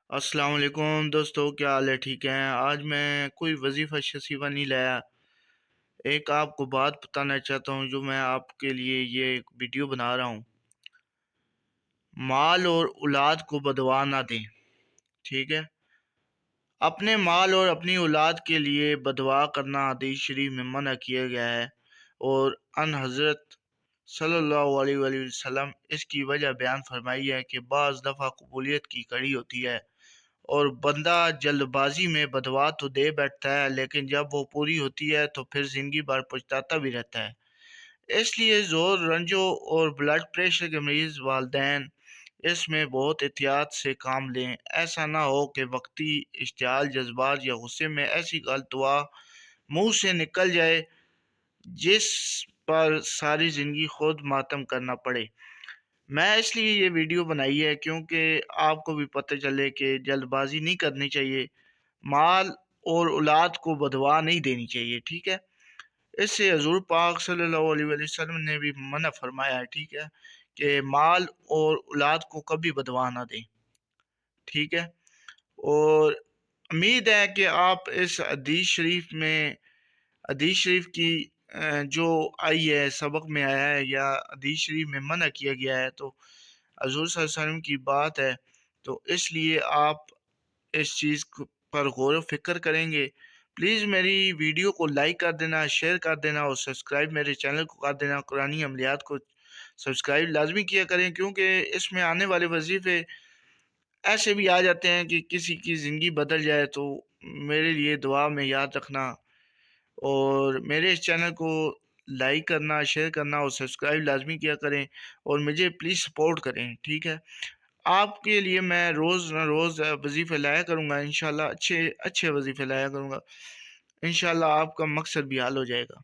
السلام علیکم دوستو، کیا حال ہے؟ ٹھیک ہے؟ آج میں کوئی وظیفہ شفیفہ نہیں لایا، ایک آپ کو بات بتانا چاہتا ہوں جو میں آپ کے لیے یہ ایک ویڈیو بنا رہا ہوں۔ مال اور اولاد کو بدوا نہ دیں، ٹھیک ہے؟ اپنے مال اور اپنی اولاد کے لیے بدوا کرنا حدیث شریف میں منع کیا گیا ہے، اور ان حضرت صلی اللہ علیہ وآلہ وسلم اس کی وجہ بیان فرمائی ہے کہ بعض دفعہ قبولیت کی کڑی ہوتی ہے اور بندہ جلد بازی میں بدوا تو دے بیٹھتا ہے، لیکن جب وہ پوری ہوتی ہے تو پھر زندگی بھر پچھتاتا بھی رہتا ہے۔ اس لیے زور، رنجو اور بلڈ پریشر کے مریض والدین اس میں بہت احتیاط سے کام لیں۔ ایسا نہ ہو کہ وقتی اشتعال، جذبات یا غصے میں ایسی غلط دعا منہ سے نکل جائے جس پر ساری زندگی خود ماتم کرنا پڑے۔ میں اس لیے یہ ویڈیو بنائی ہے کیونکہ آپ کو بھی پتہ چلے کہ جلد بازی نہیں کرنی چاہیے، مال اور اولاد کو بدوا نہیں دینی چاہیے، ٹھیک ہے؟ اس سے حضور پاک صلی اللہ علیہ وآلہ وسلم نے بھی منع فرمایا ہے، ٹھیک ہے، کہ مال اور اولاد کو کبھی بدوا نہ دیں، ٹھیک ہے؟ اور امید ہے کہ آپ اس حدیث شریف کی جو آئی ہے، سبق میں آیا ہے یا حدیث شریف میں منع کیا گیا ہے، تو حضور صلی اللہ علیہ وسلم کی بات ہے، تو اس لیے آپ اس چیز پر غور و فکر کریں گے۔ پلیز میری ویڈیو کو لائک کر دینا، شیئر کر دینا اور سبسکرائب میرے چینل کو کر دینا۔ قرآنی عملیات کو سبسکرائب لازمی کیا کریں، کیونکہ اس میں آنے والے وظیفے ایسے بھی آ جاتے ہیں کہ کسی کی زندگی بدل جائے، تو میرے لیے دعا میں یاد رکھنا، اور میرے اس چینل کو لائک کرنا، شیئر کرنا اور سبسکرائب لازمی کیا کریں، اور مجھے پلیز سپورٹ کریں، ٹھیک ہے؟ آپ کے لیے میں روز نہ روز وظیفے لایا کروں گا، انشاءاللہ اچھے وظیفے لایا کروں گا، انشاءاللہ آپ کا مقصد بھی حل ہو جائے گا۔